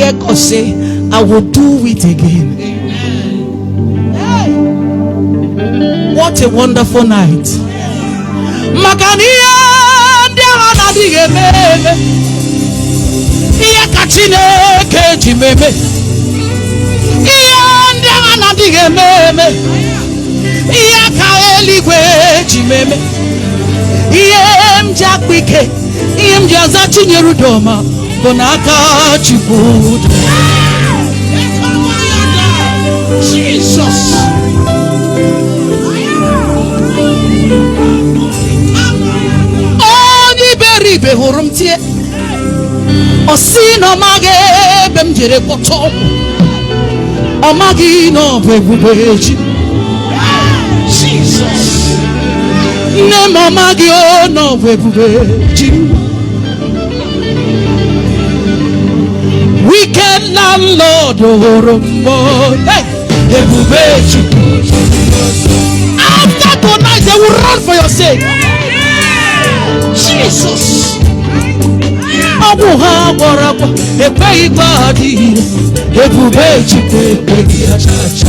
hear God say, I will do it again. Hey. What a wonderful night. Makania ndiana digememe. Iya kachine kejimeme. Iya ndiana digememe. Iya kaeligwe jimeme. Iya mjakwike. Iya mjaza Chinyere Udoma. Bonaka chukwu. Jesus. Be horum tie osi no mage bem jere poto omagi no bebubeji Jesus ne mamagi o no bebubeji wicked landlord horumbo hey bebubeji after tonight they will run for your sake. Jesus. Abuha warapa epai badi ebubeji pepe ya chacha.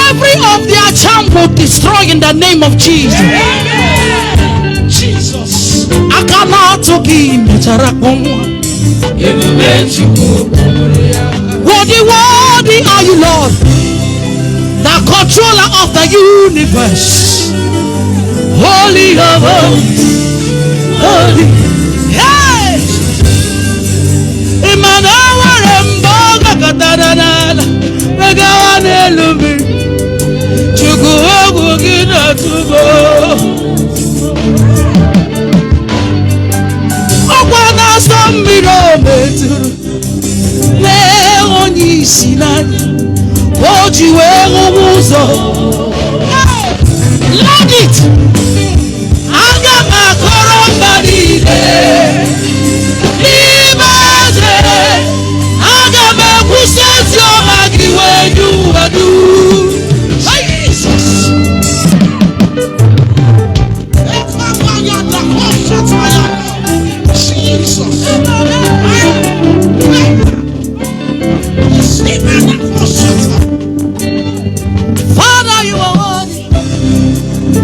Every of their charm will destroy in the name of Jesus. Jesus. Akana toki mecharakumwa ebubeji pepe. Worthy are you, Lord, the controller of the universe. Holy of holy. Hey! Imanawa mboga katarana. Megawane lumi. Chukuogu gina tubo. Okwana sambiro meturu. Leo nisinani. What you Lord it. I got my corona body. I got my pushes your maggie when you do. Jesus. Father, you are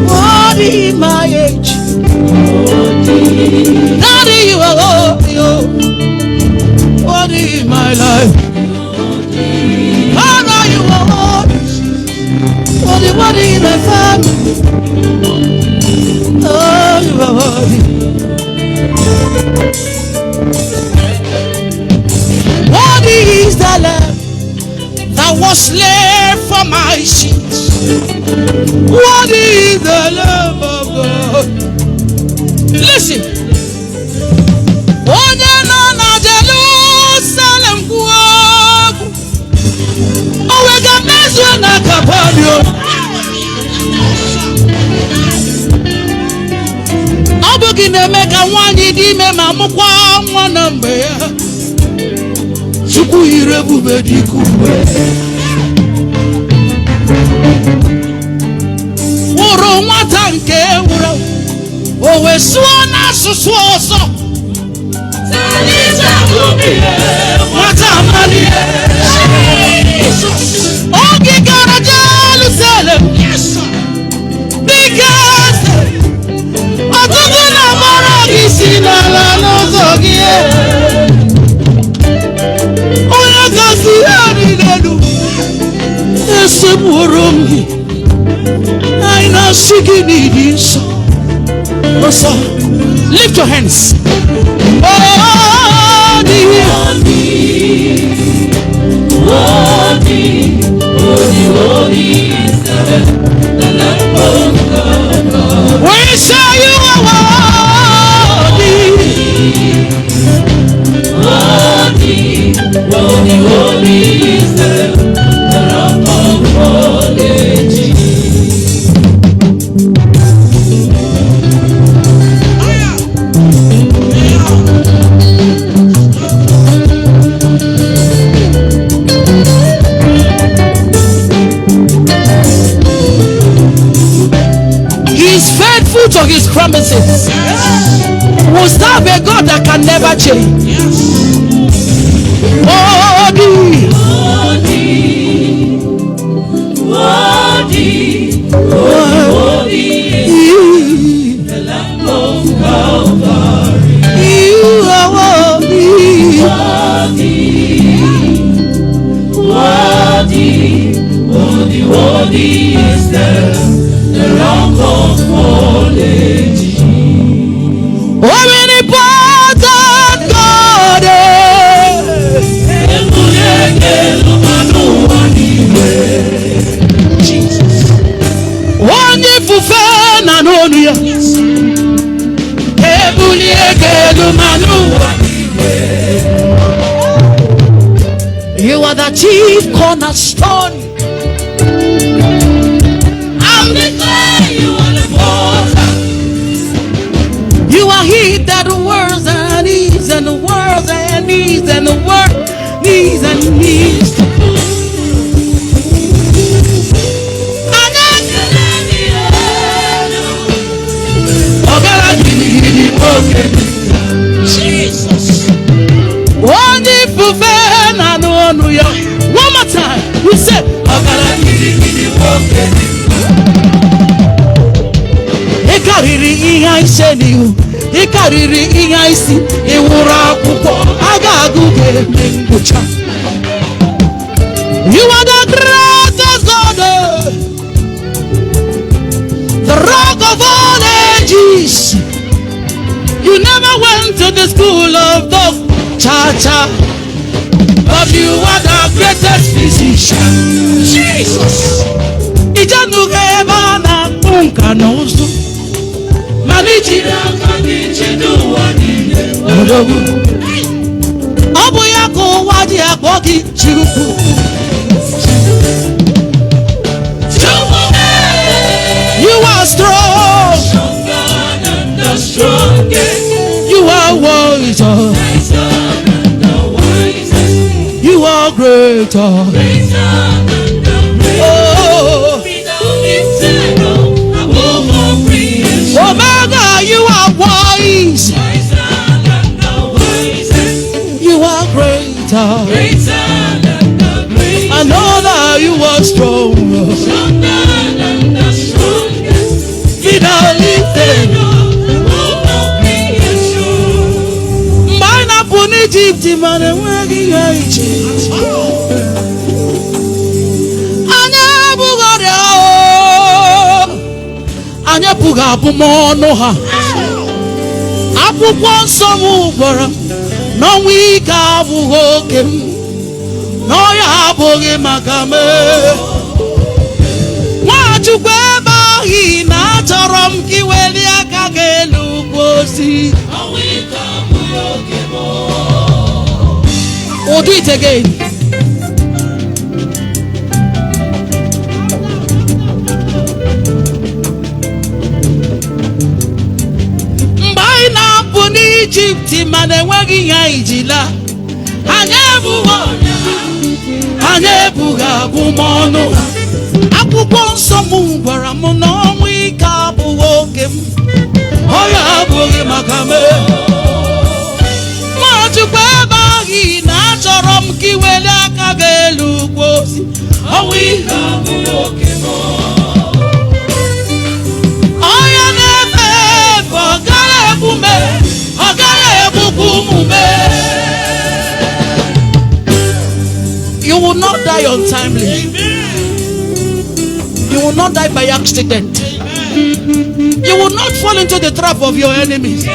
worthy in my age. Daddy, you are worthy in my life. Father, you are worthy in my family. Oh, you are worthy. Worthy is the Lamb that was slain for my sins. Worthy is the Lamb of God. Listen. Onye Jerusalem kuaku. Owega mezu na kapadio. Obugi na-emeka nwanyi di me ma mukwa nwa na mbe ya. Chukwu ire bube dikuwe. Woro nwata nke wuro. Owe suo na susu oso. Salisa kubiye. Nwata maliye. Ogi gara Jerusalem. Yes sir. Because otutu na mara gisi na la nozogie. Lift your hands. We say you are worthy is the Lamb of God. He is faithful to his promises. We serve a God that can never change. Worthy, worthy, worthy is the Lamb of Calvary. you are worthy. Worthy is the Lamb of quality. Omnipotent God, Jesus. wonderful fan and only. You are the chief cornerstone. I'm declaring you are the water. You are he that works and needs and works and needs and works, needs and needs. Jesus. Wonderful fan and only. One more time. You said, he carried in I said you. He carried in I see. He wore a pupil. I got good. You are the greatest God, the rock of all ages. You never went to the school of dog, cha-cha, but you are the greatest physician. Jesus. Ijanugeba na punka nozu. Manichira kanichidu wanine. Obu yako wadi akoki chuku. You are strong. Stronger than the strongest. You are wiser. Wiser than the wisest. You are greater. Greater than the greatest. Oh, Without eternal, above all creation. Omega, you are wise. Wiser than the wisest. You are greater. Greater than the greatest. I know that you are strong. Stronger than the strongest. Without eternal. Above all creation. Mine upon Egypt, man, and where you are. Anya puga abumono ha akwụkwọ nsọ m gwara na ọnwụ ike abụghị oke m na ọya abụghị maka m Nwachukwu ebe ahụ na achọrọ m ka iweli aka gị elu gosi we'll do it again. Egypt man enweghị ihe ijila anya ebughị abụmọnụ akwụkwọ nsọ m gwara m na ọnwụ ike abụghị oke m ọya abụghị maka m Nwachukwu ebe ahụ na achọrọ m ka iweli aka gị elu gosi ọnwụ ike abụghị oke m ọya na-efe efe ọ gaghị ebume you will not die untimely. You will not die by accident. You will not fall into the trap of your enemies.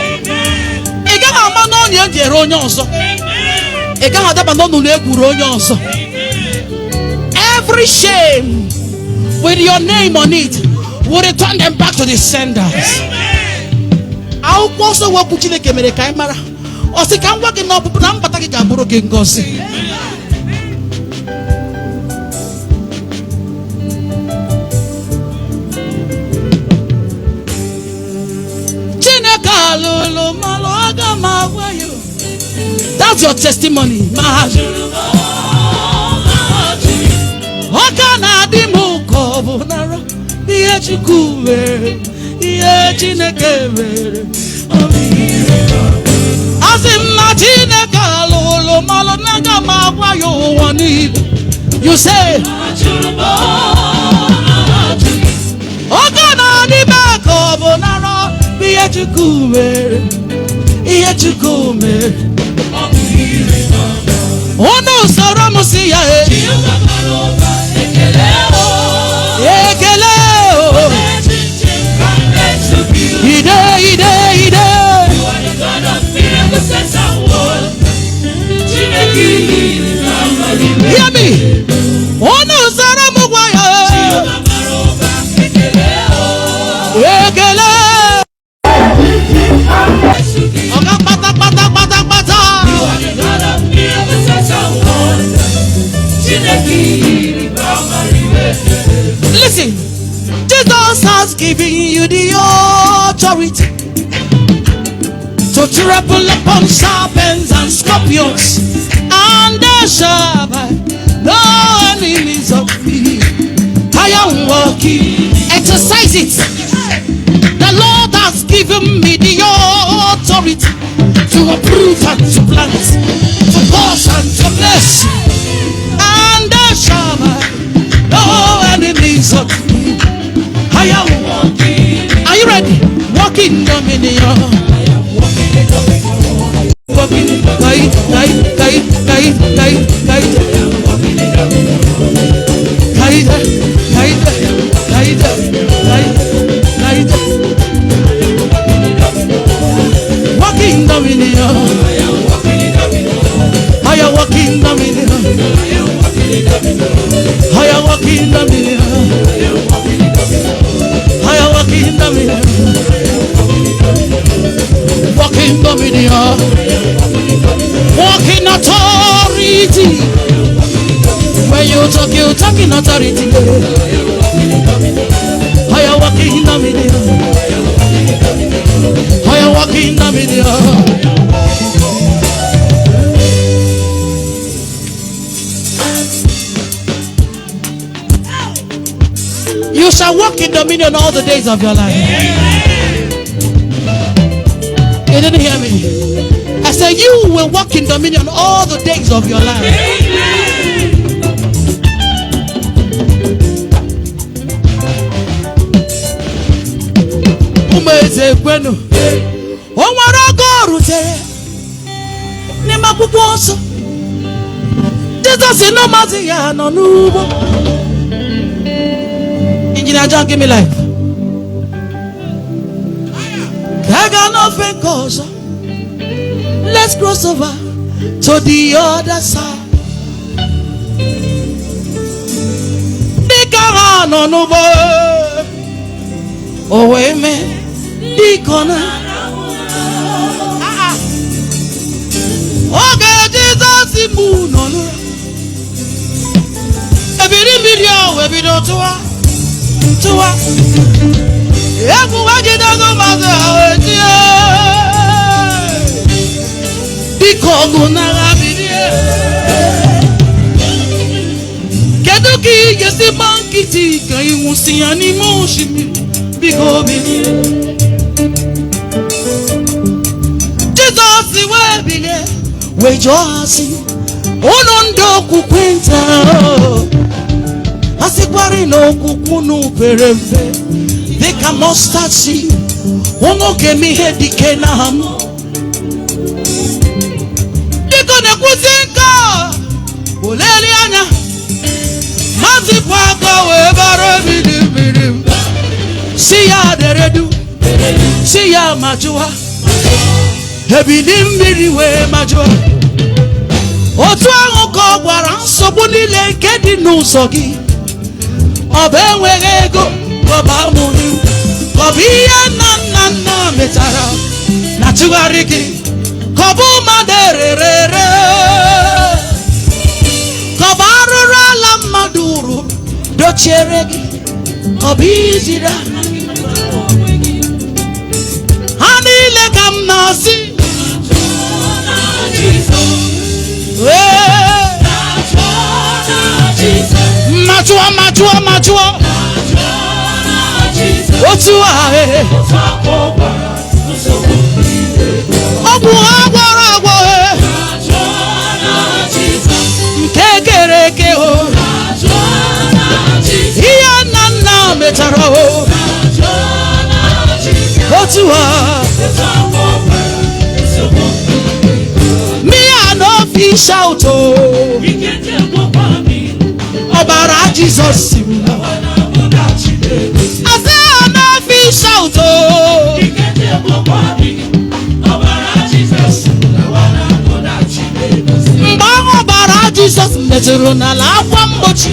Every shame with your name on it will return them back to the senders. Also work with Chineke mere ka mara o si ka ngwa gị na ọpụpụ na mbata gị ga-abụrụ gị ngọzi Chineke alụlụ malụ aga m agwa you. That's your testimony. Ọ ka na-adị m ka ọ bụ nara ihe Chukwu mere ihe Chineke mere. Asị m na Chineke alụlụ malụ naga m agwa ya ụwa niile. You say oge na n'ime ka ọ bụ nara ihe Chukwu mere, ihe Chukwu mere. Unu soro m si ya ekele o ide. Hear me. Unu soro m gwa ya ekele. Oga pata. Listen, Jesus has given you the authority to trample upon serpents and scorpions, and they shall by no enemies of me. I am walking. Exercise it. The Lord has given me the authority to uproot and to plant, to cause and to bless, and they shall by no enemies of me. I am walking. Are you ready? Walking dominion. Walking, guide. Walking dominion. I am walking dominion. I am walking dominion. I am walking dominion. Walking dominion. Walking authority. When you talk in authority. I am walking dominion. I am walking dominion. You shall walk in dominion all the days of your life. You didn't hear me. I said you will walk in dominion all the days of your life. Umeze kwenu onwere ogo rutere n'ime akwụkwọ nsọ. Jesus no mazi ya nọ n'ugbo. Engineer John, give me life. I got nothing cause. Let's cross over to the other side. Dika no no boy. Oh wait man. Dikona. Okay, Jesus imu no no. Every video, every do Tuwa Yaku wajida no maza wetie Bikogu na rabidie Keduki yesi bankiti Kai musi animushimi Biko bilie Jesus iwe bilie Wejo hasi Unondo kukwenta Asikwari no kukunu perempe Deka mustard seed Ongo kemi hedi kena hamu Diko ne kuzinka Uleli anya Mazi paka webare bidim Siya deredu Siya majua Hebidim biri we majua Otu angu ko gwara Nsobu nile kedi nusogi Obe wego Koba muni Kobiya na metara Na chugariki Kobu maderere Koba rura la maduru Docheregi Kobizira Hanile kam nasi Machua otu ahụ ọgwụ agwọrọ agwọ nke kere eke ihe nna nna metara otu ahụ me and no fish out ọbara Jesus I say no fish out mgbe ọbara Jesus metụrụ n'ala akwa mgbochi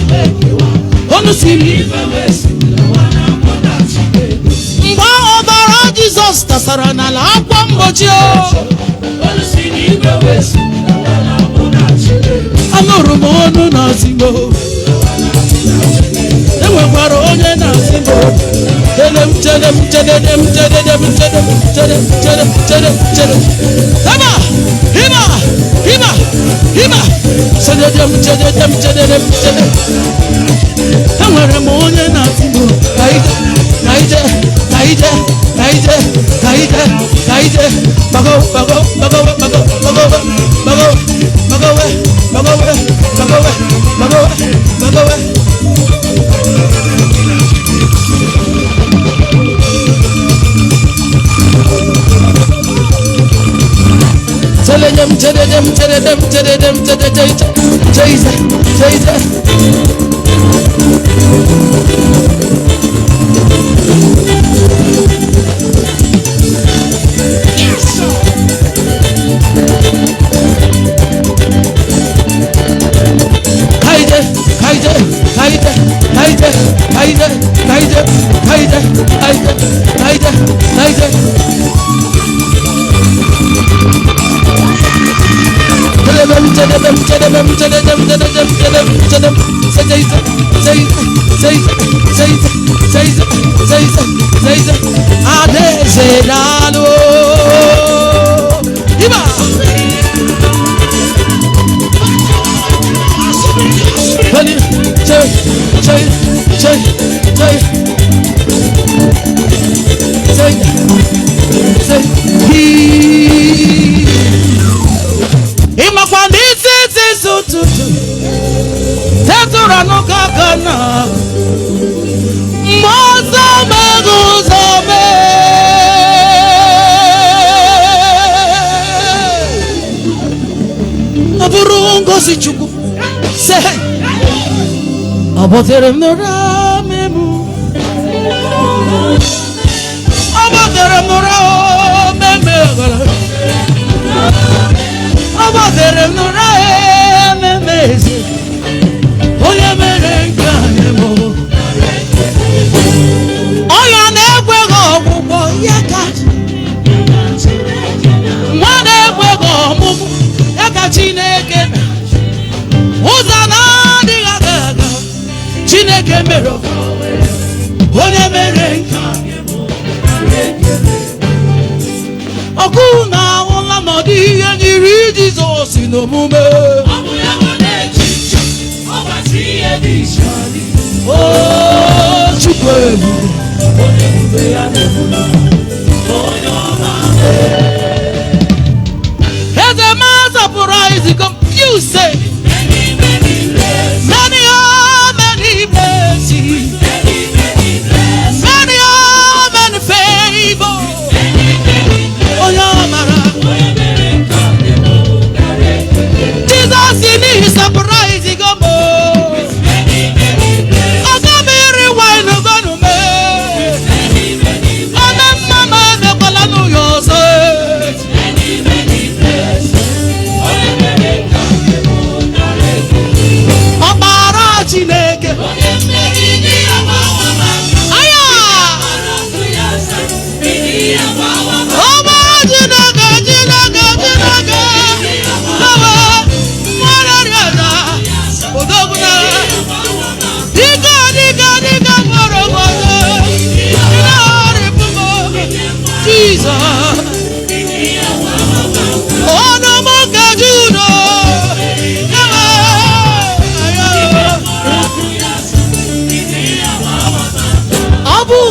onu siri mgbe ọbara Jesus tasara n'ala akwa mgbochi anụrụ m ọnụ na-asịgbo enwekwara onye na-asịgbo Tedem enwere m onye na-asịgbo kaide bago Abotere mnora memu Abotere mnora memegala Abotere mnora memezi Oye merenga nemo Oya nekwego mubo yaka Mwane kwego mubo yaka Chineke Uzana Chineke mere onye mere ọkụ na-ahụla ma ọ dị ihe nyiri Jizọs n'omume Chukwu ebube eze ma zapụrụ anyị confuse many favor. Oh, Jesus in his surprise, he go more. I got me rewind, I'm gonna make.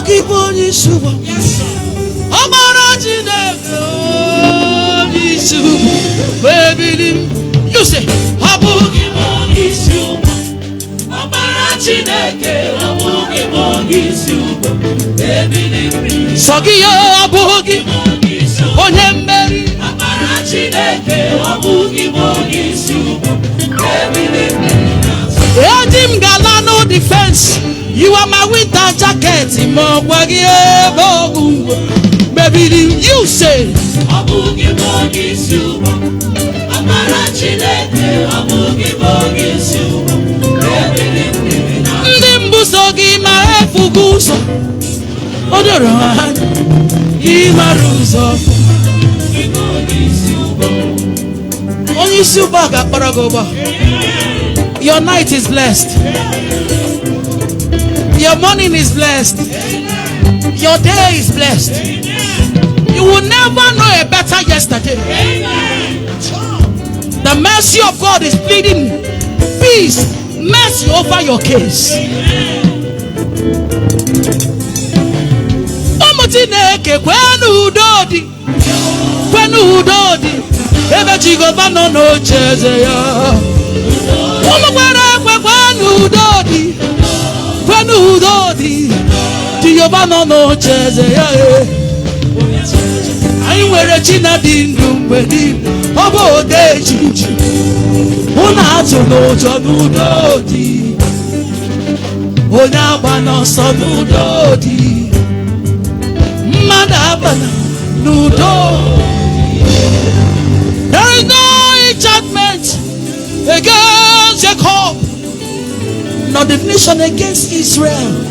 Abugi Boni Suba. Amara Chineke Boni Suba. Baby, you say Abugi Boni Suba. Amara Chineke Abugi Boni Suba. Baby, Sogiyo Abugi Boni Suba. Onyemberi Amara Chineke Abugi Boni Suba. Edim Galano defense. You are my winter jacket. Baby, you say Abugi Bogi Suba. Amara Chineke Abugi Bogi Suba. Ndimbusogi maefuguso. Odoran Imaruzo. Only Suba Kaparagoba. Your night is blessed. Your morning is blessed. Your day is blessed. You will never know a better yesterday. The mercy of God is pleading peace, mercy over your case. Omotineke kwenu udodi ebe chigoba no cheze ya. Omogwara kwenu udodi Giovanna no cheze ya. I were China din wedi obo de chichi. Una to no udodi. Ona bana so udodi. Madabana udodi. There is no enchantment against Jacob, nor divination against Israel.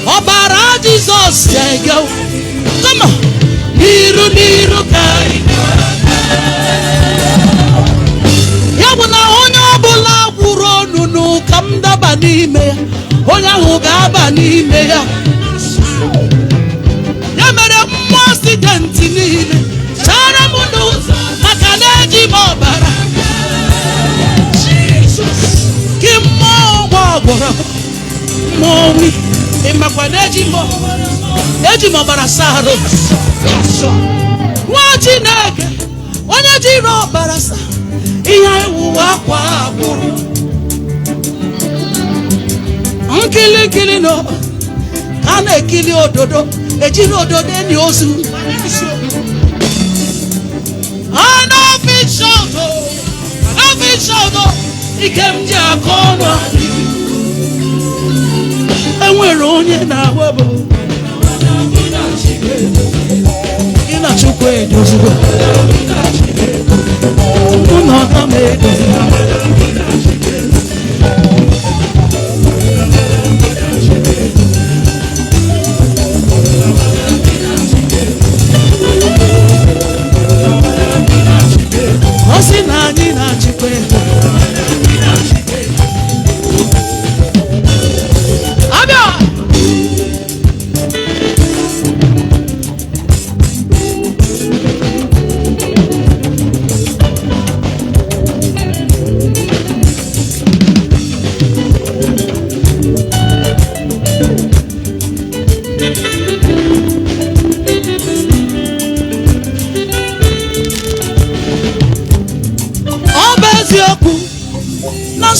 Obara Jesus, come on, Niru kai. Yabuna onyo bula nunu kamda banime, onya huga banime ya. Yamere accidenti nile, shara mundu makaleji mobara. Jesus, kimo wabora, momi imakwaneji mobara saro. Wajineke, onyeji robara sa. Iya uwa kwa buru. Kili no, kane kili ododo, ejiri ododo ni osu. I know fit shout, ikem je akono. Enwere onye na webo. Ina chukwe dozugo. Uno na medo.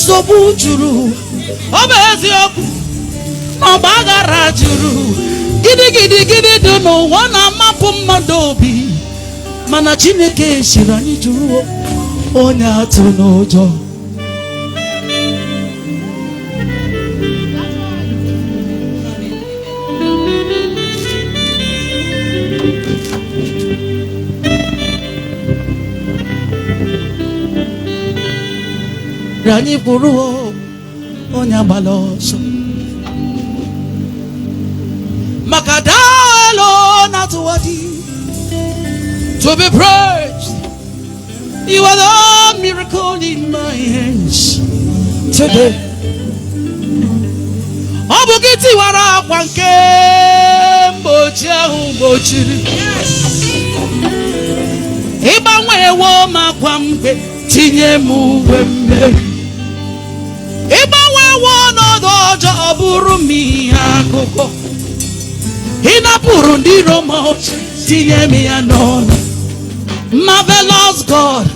Sobu juru, obezi oku, obagara juru. Gidi dono wana mapu madobi. Mana Chineke shirani juru, onya tunojo. Rani buru onya baloso makadalo natuwadi to be praised. You are the miracle in my hands today. Obugiti wara kwanke mboji Jehubochiri. Ibanwe wo makwambe tinye muwembe. Ibanwe wo no dojo oburu mi akoko. Ina puru ndiro mo tinye mi anon. Marvelous God,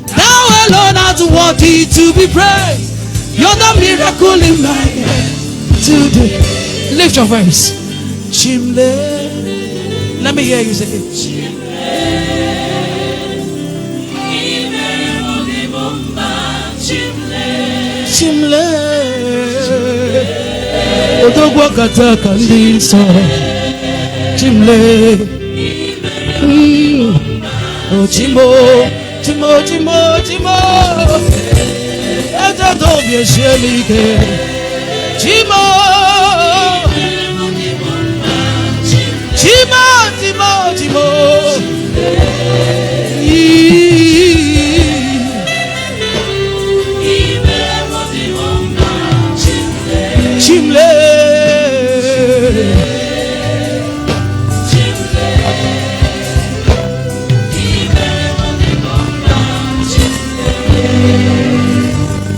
thou alone art worthy to be praised. You're the miracle in my head today. Lift your voice. Chimle. Let me hear you say it. Chimle. Odogwa kataka linso. Chimle. Oh Chimo, Chimo, Chimo, Chimo. Ete dobie shelike. Chimo. Chimo, Chimo, Chimo. Chimle.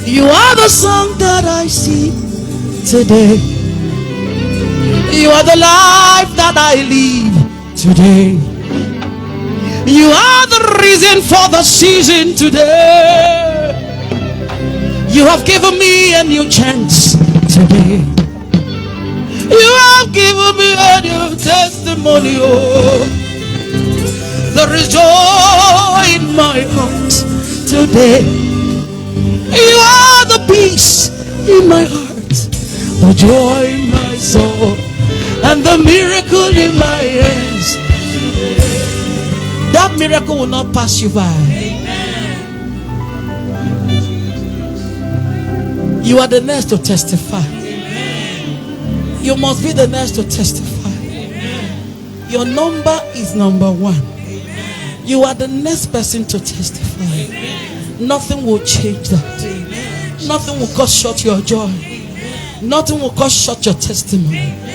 You are the song that I sing today. You are the life that I live today. You are the reason for the season today. You have given me a new chance today. You have given me a new testimony. Oh, there is joy in my heart today. You are the peace in my heart, the joy in my soul, and the miracle in my hands. That miracle will not pass you by. Amen. You are the next to testify. Amen. You must be the next to testify. Amen. Your number is number 1. Amen. You are the next person to testify. Amen. Nothing will change that. Amen. Nothing will cut short your joy. Amen. Nothing will cut short your testimony. Amen.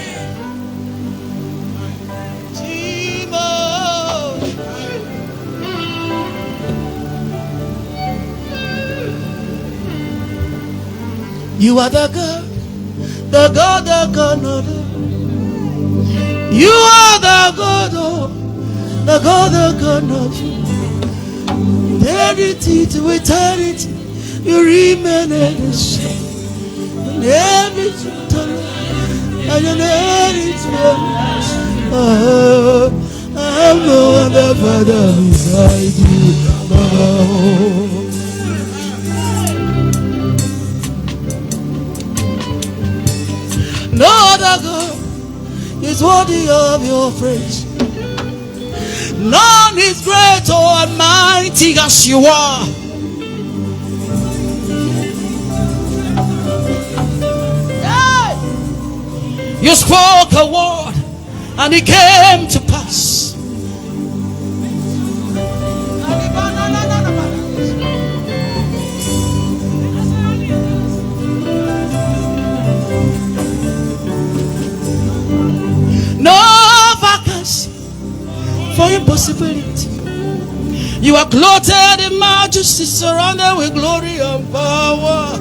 You are the God, the God, the God, no, no. You are the God, oh, the God, the God, no. Eternity to eternity, you remain the same. And everything to and you never I have no other Father beside you. Oh. No other God is worthy of your praise. None is great or almighty as you are. Hey! You spoke a word and it came to pass. No vacancy for impossibility. You are clothed in majesty, surrounded with glory and power.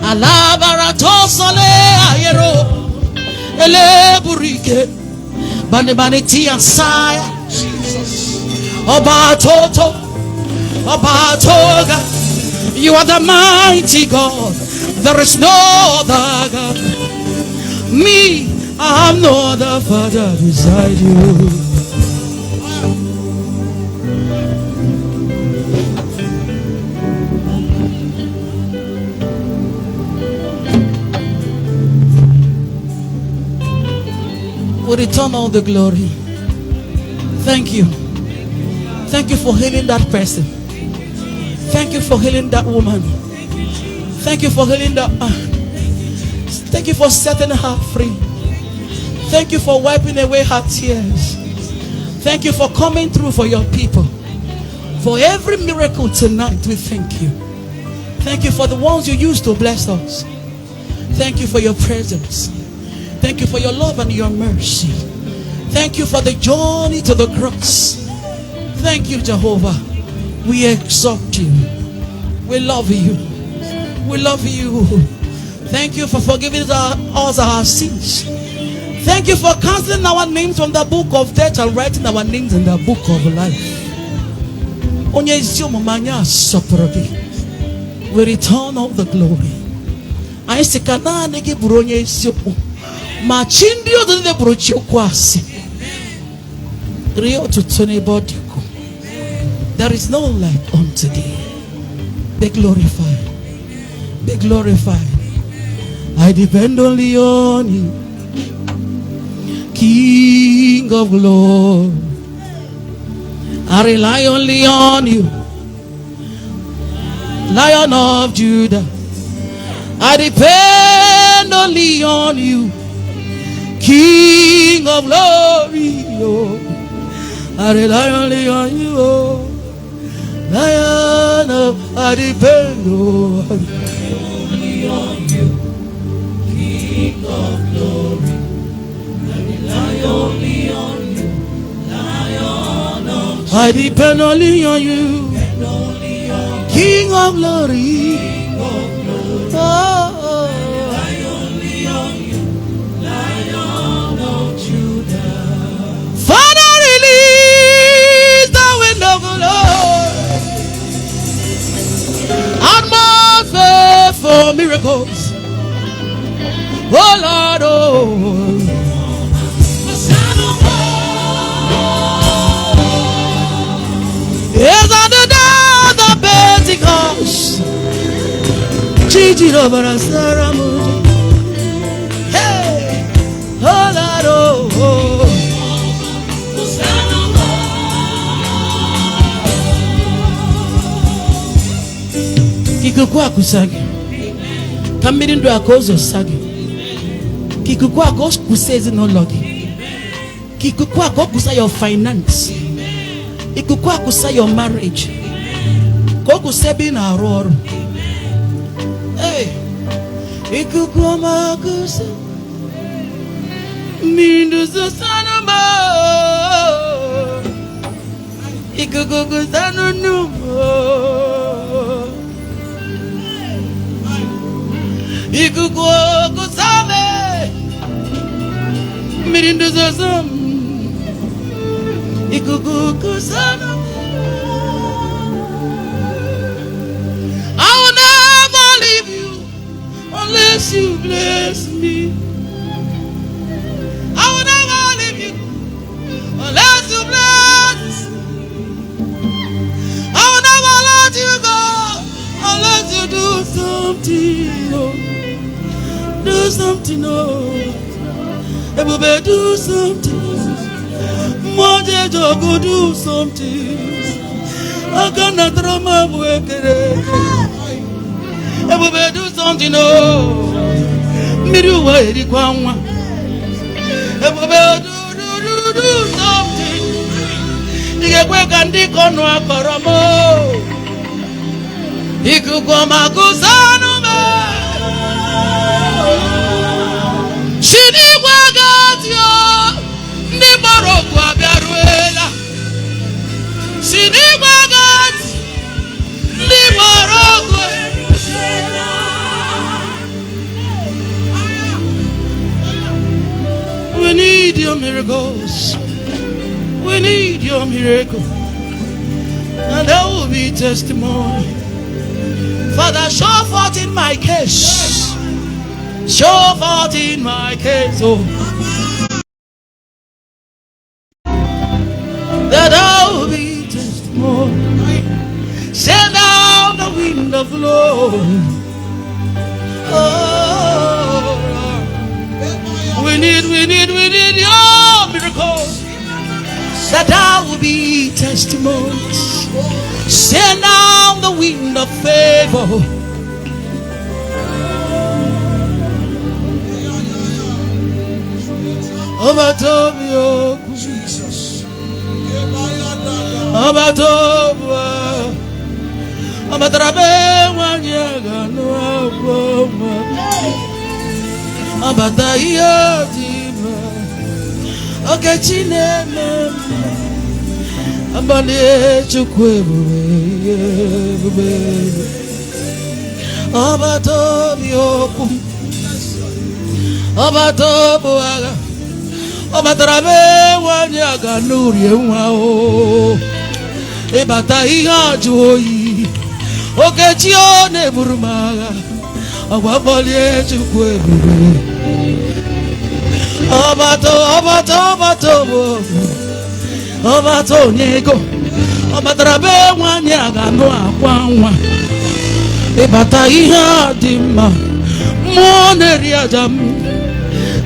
Alabara tosole ayero ele burike bani bani ti ansaya oba toto oba toga. You are the mighty God. There is no other God. Me, I have no other Father beside you. We return all the glory. Thank you. Thank you for healing that person. Thank you for healing that woman. Thank you for healing that man. Thank you for setting her free. Thank you for wiping away her tears. Thank you for coming through for your people. For every miracle tonight, we thank you. Thank you for the ones you used to bless us. Thank you for your presence. Thank you for your love and your mercy. Thank you for the journey to the cross. Thank you, Jehovah. We exalt you. We love you. We love you. Thank you for forgiving us our sins. Thank you for canceling our names from the book of death and writing our names in the book of life. We return all the glory. I say, there is no light unto thee. Be glorified. Be glorified. I depend only on you, King of glory. I rely only on you, Lion of Judah. I depend only on you, King of glory. Oh, I rely only on you, oh, Lion of, I depend only on you, King of glory. I rely only on you, Lion of, I depend only on you, King of glory. Oh, I rely only on you, Lion of Judah. Father, release the wind of the Lord. Atmosphere for miracles. Oh Lord, oh. Yes, on the day of Pentecost. Chichi over Saramu. Hey, oh Lord, oh. Kikukua kusagi. Kamiri ndo akozo sagi. Kikukua ko kusezi no logi. Kikukua ko kusa your finance. Ikukua kusa your marriage. Ko kusebi na roru. Hey, ikukua makusa. Mindu susanuma. Ikukua kusanu numo. Ikukua kusame. Mindu susam. Ikukua kusanu. I will never leave you unless you bless me. I will never leave you unless you bless me. I will never let you go unless you do something. Oh. Do something, oh. Everybody do something. Monday go do something. I cannot drama worker. Everybody do something, oh. Miru wa eri kwa. Everybody do something. Ikekwe kandiko no akoromo. Ikukwa makusanu me. Shini wagatyo. Ni moroku abiaruela. Shini wagatyo. Ni moroku. We need your miracles. We need your miracle. And there will be testimony. Father, show forth in my case. Show forth in my case. Oh. That there will be testimony. Send out the wind of the Lord. Oh. We need your miracles. That there will be testimonies. Send down the wind of favor. Obatobio Jesus. Obatobio. Abatarabe wanyaga no aboma. Abataya diva. Oke Chinyere. Abale chukwebube. Abato bioku. Abato buaga. Abatarabe wanyaga nuri wao. Ebata iya joyi. Oke Chinyere burumaga. Abale chukwebube. Abato nyego. Abatarabe wanyaga no akwanwa. Ebata iya dima. Moneri adam.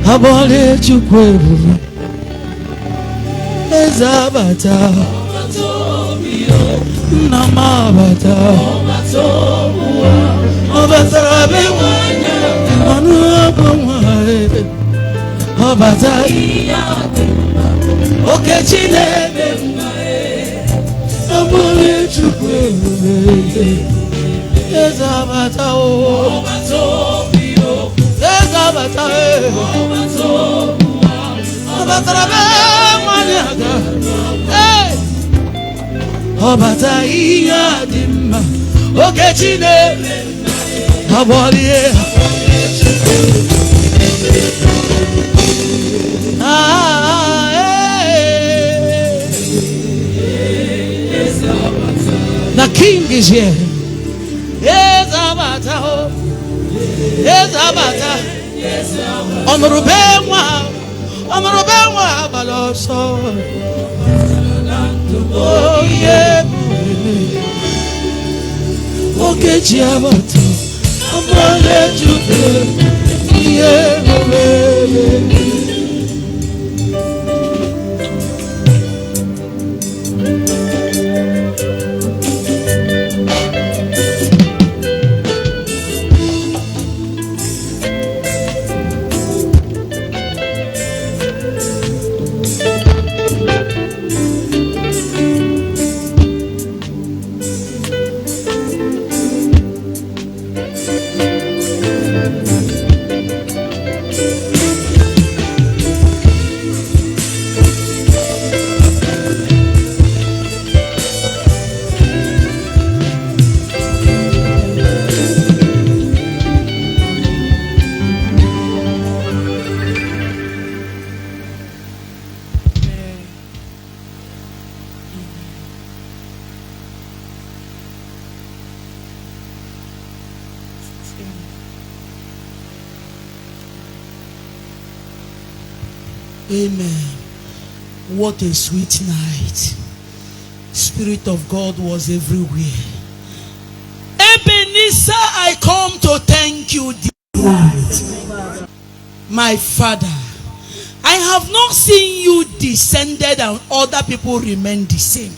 Abale chukwebube. Ezabata. Namabata. Abatarabe wanyaga Abata Oke Chinyere Abale chukwebube. Ezabata o Ezabata Abatarabe wanyaga Abata iya dima. Oke Chinyere Abale The king is here. Ezabata. Honorable Baloso. Oh yeah. Okay, Chiabata. I'm gonna let you go. Yeah, Amen. What a sweet night. Spirit of God was everywhere. Ebenezer, I come to thank you this night. My Father, I have not seen you descended and other people remain the same.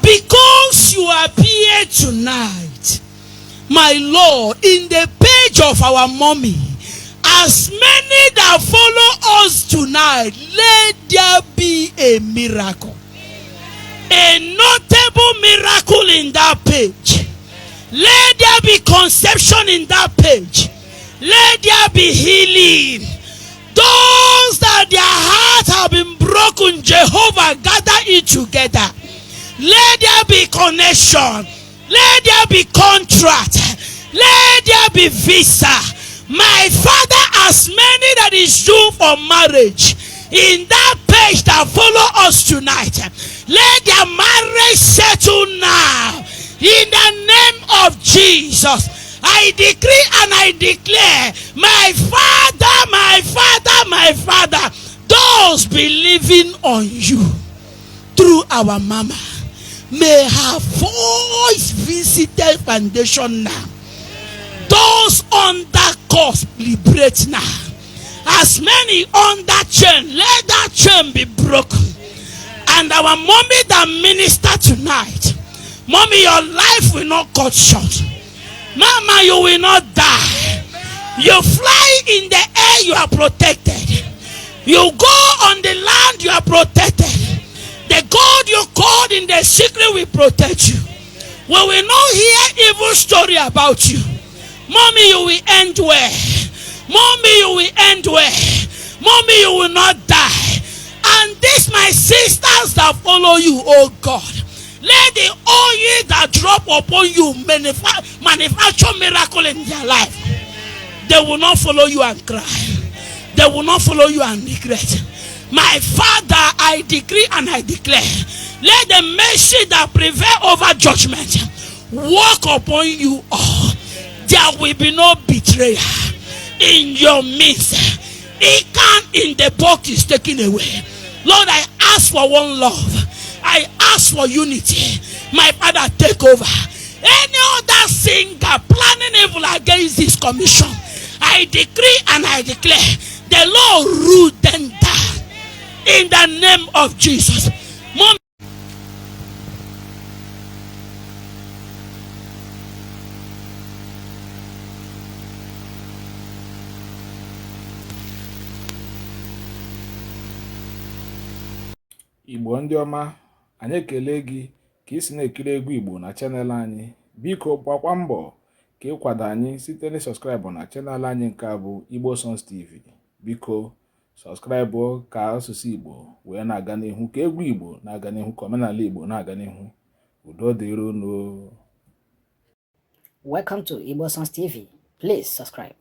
Because you appear tonight, my Lord, in the page of our mommy, as many that follow us tonight, let there be a miracle. A notable miracle in that page. Let there be conception in that page. Let there be healing. Those that their hearts have been broken, Jehovah, gather it together. Let there be connection. Let there be contract. Let there be visa. My Father, as many that is due for marriage, in that page that follow us tonight, let their marriage settle now. In the name of Jesus, I decree and I declare, my Father, my Father, my Father, those believing on you through our mama, may her voice visited foundation now. Those on that course, liberate now. As many on that chain, let that chain be broken. And our mommy that minister tonight, mommy, your life will not cut short. Mama, you will not die. You fly in the air, you are protected. You go on the land, you are protected. The God you called in the secret will protect you. We will not hear evil story about you. Mommy, you will end well. Mommy, you will end well. Mommy, you will not die. And these my sisters that follow you, oh God, let the oil that drop upon you manufacture miracle in their life. They will not follow you and cry. They will not follow you and regret. My Father, I decree and I declare, let the mercy that prevail over judgment walk upon you all. There will be no betrayal in your midst. In the box is taken away. Lord, I ask for one love. I ask for unity. My Father, take over. Any other singer planning evil against this commission, I decree and I declare, the Lord root them down in the name of Jesus. Mom, Igbo ndị ọma, anyị ekele gị ka ị si na-ekiri egwu Igbo na chanel anyị. Biko gbakwa mbọ ka ịkwado anyị site na sọskraịbụ na chanel anyị nke a bụ Igbo Songs TV. Biko sọskraịbụ ka asụsụ Igbo wee na-aga n'ihu, ka egwu Igbo na-aga n'ihu, ka omenala Igbo na-aga n'ihu. Udo dịrị unu. Welcome to Igbo Songs TV. Please subscribe.